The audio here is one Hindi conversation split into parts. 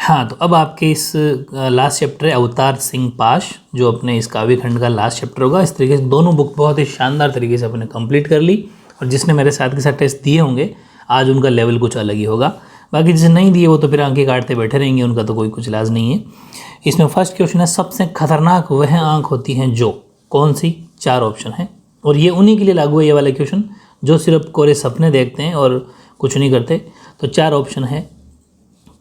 हाँ, तो अब आपके इस लास्ट चैप्टर है अवतार सिंह पाश, जो अपने इस काव्य खंड का लास्ट चैप्टर होगा। इस तरीके से दोनों बुक बहुत ही शानदार तरीके से अपने कंप्लीट कर ली, और जिसने मेरे साथ के साथ टेस्ट दिए होंगे आज उनका लेवल कुछ अलग ही होगा। बाकी जिसे नहीं दिए वो तो फिर आंखें काटते बैठे रहेंगे, उनका तो कोई कुछ इलाज नहीं है। इसमें फर्स्ट क्वेश्चन है, सबसे खतरनाक वह आँख होती हैं जो, कौन सी? 4 ऑप्शन है, और ये उन्हीं के लिए लागू है ये वाला क्वेश्चन जो सिर्फ कोरे सपने देखते हैं और कुछ नहीं करते। तो 4 ऑप्शन है,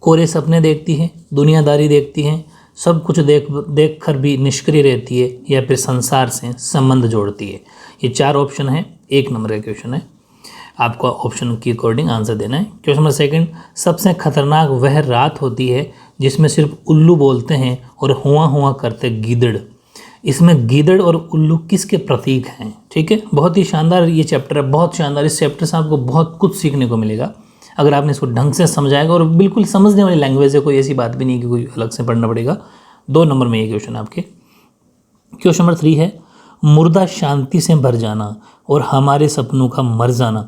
कोरे सपने देखती है, दुनियादारी देखती हैं, सब कुछ देख कर भी निष्क्रिय रहती है, या फिर संसार से संबंध जोड़ती है। ये 4 ऑप्शन है, 1 नंबर का क्वेश्चन है, आपको ऑप्शन के अकॉर्डिंग आंसर देना है। क्वेश्चन नंबर सेकंड, सबसे खतरनाक वह रात होती है जिसमें सिर्फ उल्लू बोलते हैं और हुआ हुआ करते गीदड़। इसमें गीदड़ और उल्लू किसके प्रतीक हैं? ठीक है, बहुत ही शानदार ये चैप्टर है, बहुत शानदार। इस चैप्टर से आपको बहुत कुछ सीखने को मिलेगा अगर आपने इसको ढंग से समझाएगा, और बिल्कुल समझने वाली लैंग्वेज है, कोई ऐसी बात भी नहीं कि कोई अलग से पढ़ना पड़ेगा। 2 नंबर में ये क्वेश्चन है आपके। क्वेश्चन नंबर 3 है, मुर्दा शांति से भर जाना और हमारे सपनों का मर जाना,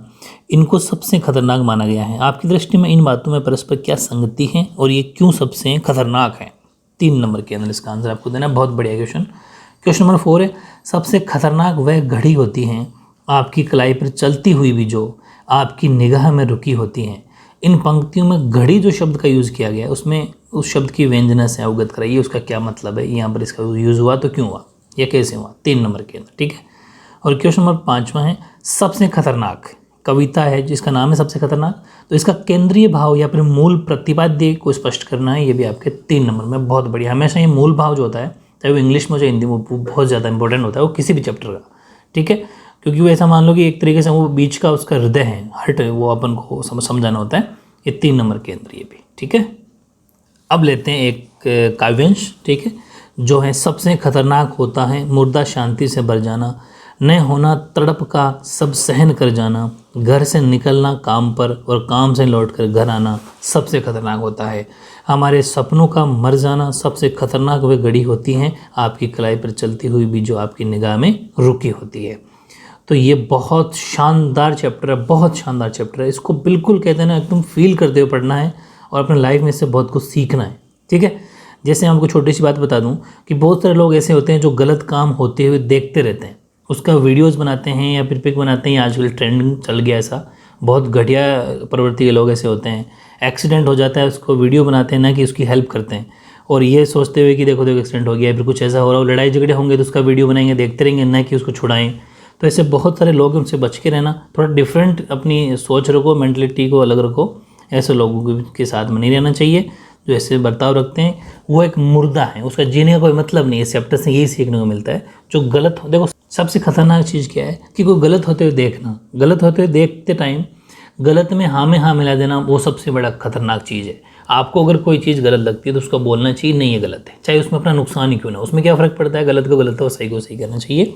इनको सबसे खतरनाक माना गया है। आपकी दृष्टि में इन बातों में परस्पर क्या संगति है और ये क्यों सबसे खतरनाक है? 3 नंबर के अंदर इसका आंसर आपको देना है। बहुत बढ़िया क्वेश्चन। क्वेश्चन नंबर 4 है, सबसे खतरनाक वह घड़ी होती हैं आपकी कलाई पर चलती हुई भी जो आपकी निगाह में रुकी होती हैं। इन पंक्तियों में घड़ी जो शब्द का यूज़ किया गया है उसमें उस शब्द की व्यंजना से अवगत कराइए, उसका क्या मतलब है, यहाँ पर इसका यूज़ हुआ तो क्यों हुआ, या कैसे हुआ? 3 नंबर के अंदर। ठीक है, और क्वेश्चन नंबर 5वां है, सबसे खतरनाक कविता है जिसका नाम है सबसे खतरनाक, तो इसका केंद्रीय भाव या फिर मूल प्रतिपाद्य को स्पष्ट करना है। ये भी आपके 3 नंबर में। बहुत बढ़िया। हमेशा ये मूल भाव जो होता है, चाहे वो इंग्लिश में हो चाहे हिंदी में, वो बहुत ज़्यादा इंपॉर्टेंट होता है, वो किसी भी चैप्टर का। ठीक है, क्योंकि वो ऐसा मान लो कि एक तरीके से वो बीच का उसका हृदय है, हर्ट, वो अपन को समझाना होता है। ये 3 नंबर के अंदर ये भी। ठीक है, अब लेते हैं एक काव्यांश। ठीक है, जो है, सबसे खतरनाक होता है मुर्दा शांति से भर जाना, न होना तड़प का सब सहन कर जाना, घर से निकलना काम पर और काम से लौटकर घर आना सबसे खतरनाक होता है, हमारे सपनों का मर जाना सबसे खतरनाक वह घड़ी होती हैं आपकी कलाई पर चलती हुई भी जो आपकी निगाह में रुकी होती है। तो ये बहुत शानदार चैप्टर है, बहुत शानदार चैप्टर है। इसको बिल्कुल कहते हैं ना, एकदम फील करते हुए पढ़ना है और अपने लाइफ में इससे बहुत कुछ सीखना है। ठीक है, जैसे आपको छोटी सी बात बता दूं कि बहुत सारे लोग ऐसे होते हैं जो गलत काम होते हुए देखते रहते हैं, उसका वीडियोस बनाते हैं या फिर पिक बनाते हैं। आजकल ट्रेंडिंग चल गया ऐसा, बहुत घटिया प्रवृत्ति के लोग ऐसे होते हैं। एक्सीडेंट हो जाता है, उसको वीडियो बनाते हैं, ना कि उसकी हेल्प करते हैं, और ये सोचते हुए कि देखो देखो एक्सीडेंट हो गया, फिर कुछ ऐसा हो रहा हो, लड़ाई झगड़े होंगे तो उसका वीडियो बनाएंगे, देखते रहेंगे, ना कि उसको छुड़ाएं। तो ऐसे बहुत सारे लोग हैं, उनसे बच के रहना। थोड़ा डिफरेंट अपनी सोच रखो, मेंटलिटी को अलग रखो। ऐसे लोगों के साथ में नहीं रहना चाहिए जो ऐसे बर्ताव रखते हैं। वो एक मुर्दा है, उसका जीने का कोई मतलब नहीं है। इस चैप्टर से यही सीखने को मिलता है। जो गलत हो, देखो सबसे खतरनाक चीज़ क्या है कि कोई गलत होते हुए देखना, गलत होते हुए देखते टाइम गलत में हाँ मिला देना, वो सबसे बड़ा खतरनाक चीज़ है। आपको अगर कोई चीज़ गलत लगती है तो उसको बोलना चाहिए नहीं ये गलत है, चाहे उसमें अपना नुकसान ही क्यों ना, उसमें क्या फ़र्क पड़ता है, गलत को गलत हो, सही को सही करना चाहिए।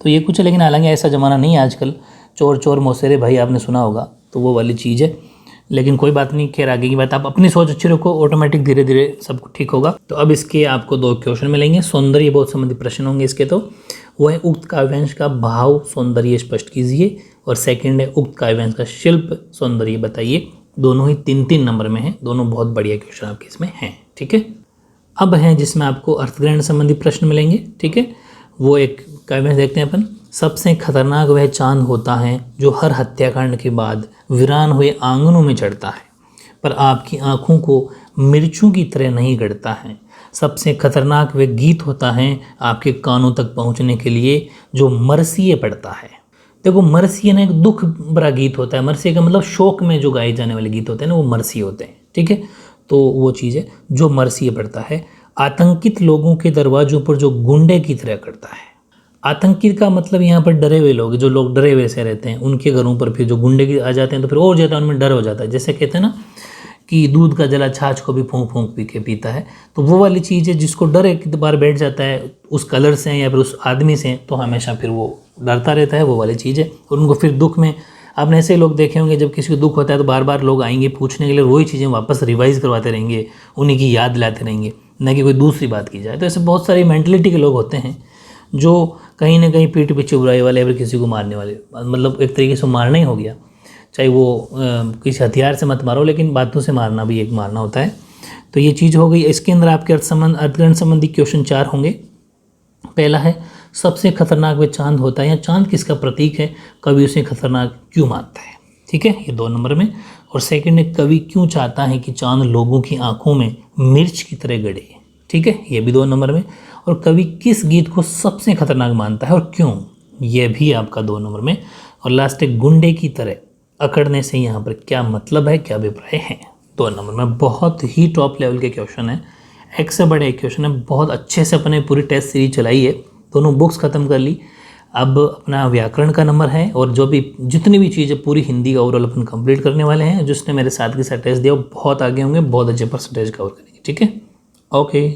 तो ये कुछ है, लेकिन हालांकि ऐसा ज़माना नहीं है आजकल। चोर चोर मौसेरे भाई आपने सुना होगा, तो वो वाली चीज़ है। लेकिन कोई बात नहीं, खैर आगे की बात। आप अपनी सोच अच्छी रखो, ऑटोमेटिक धीरे धीरे सब कुछ ठीक होगा। तो अब इसके आपको 2 क्वेश्चन मिलेंगे, सौंदर्य बहुत संबंधी प्रश्न होंगे इसके। तो वो है, उक्त काव्यांश का भाव सौंदर्य स्पष्ट कीजिए, और सेकंड है, उक्त काव्यांश का शिल्प सौंदर्य बताइए। दोनों ही 3-3 नंबर में हैं, दोनों बहुत बढ़िया क्वेश्चन आपके इसमें हैं। ठीक है, अब है जिसमें आपको अर्थग्रहण संबंधी प्रश्न मिलेंगे। ठीक है, वो एक काव्यांश देखते हैं अपन। सबसे खतरनाक वह चांद होता है जो हर हत्याकांड के बाद वीरान हुए आंगनों में चढ़ता है, पर आपकी आंखों को मिर्चों की तरह नहीं गढ़ता है। सबसे खतरनाक वह गीत होता है आपके कानों तक पहुंचने के लिए जो मरसिए पड़ता है। देखो, मरसिए ना एक दुख भरा गीत होता है। मरसिए का मतलब शोक में जो गाए जाने वाले गीत होते हैं ना, वो मरसिए होते हैं। ठीक है, तो वो चीज़ है जो मरसिए पड़ता है। आतंकित लोगों के दरवाजों पर जो गुंडे की तरह करता है। आतंकित का मतलब यहाँ पर डरे हुए लोग, जो लोग डरे हुए से रहते हैं, उनके घरों पर फिर जो गुंडे आ जाते हैं तो फिर और ज़्यादा उनमें डर हो जाता है। जैसे कहते हैं ना कि दूध का जला छाछ को भी फूंक फूंक पी के पीता है, तो वो वाली चीज़ है। जिसको डर एक बार बैठ जाता है उस कलर से या फिर उस आदमी से, तो हमेशा फिर वो डरता रहता है, वो वाली चीज़ है। और उनको फिर दुख में, आपने ऐसे लोग देखे होंगे, जब किसी को दुख होता है तो बार बार लोग आएंगे पूछने के लिए, वही चीज़ें वापस रिवाइज़ करवाते रहेंगे, उन्हीं की याद लाते रहेंगे, न कि कोई दूसरी बात की जाए। तो ऐसे बहुत सारी मेंटलिटी के लोग होते हैं जो कहीं ना कहीं पीठ पीछे बुराई वाले या फिर किसी को मारने वाले, मतलब एक तरीके से मारना ही हो गया। चाहे वो किसी हथियार से मत मारो, लेकिन बातों से मारना भी एक मारना होता है। तो ये चीज़ हो गई। इसके अंदर आपके अर्थग्रहण संबंधी क्वेश्चन 4 होंगे। पहला है सबसे खतरनाक वे चांद होता है या चांद किसका प्रतीक है, कवि उसे खतरनाक क्यों मानता है। ठीक है, ये 2 नंबर में। और सेकंड है कवि क्यों चाहता है कि चांद लोगों की आंखों में मिर्च की तरह गड़े। ठीक है, ये भी 2 नंबर में। और कवि किस गीत को सबसे खतरनाक मानता है और क्यों, ये भी आपका 2 नंबर में। और लास्ट है गुंडे की तरह अकड़ने से यहाँ पर क्या मतलब है, क्या अभिप्राय है, 2 नंबर में। बहुत ही टॉप लेवल के क्वेश्चन है, एक से बड़े एक क्वेश्चन है। बहुत अच्छे से अपने पूरी टेस्ट सीरीज चलाई है, दोनों बुक्स ख़त्म कर ली। अब अपना व्याकरण का नंबर है और जो भी जितनी भी चीज़ें पूरी हिंदी का ओवरऑल अपन कंप्लीट करने वाले हैं। जिसने मेरे साथ के साथ टेस्ट दिया वो बहुत आगे होंगे, बहुत अच्छे परसेंटेज कवर करेंगे। ठीक है, ओके।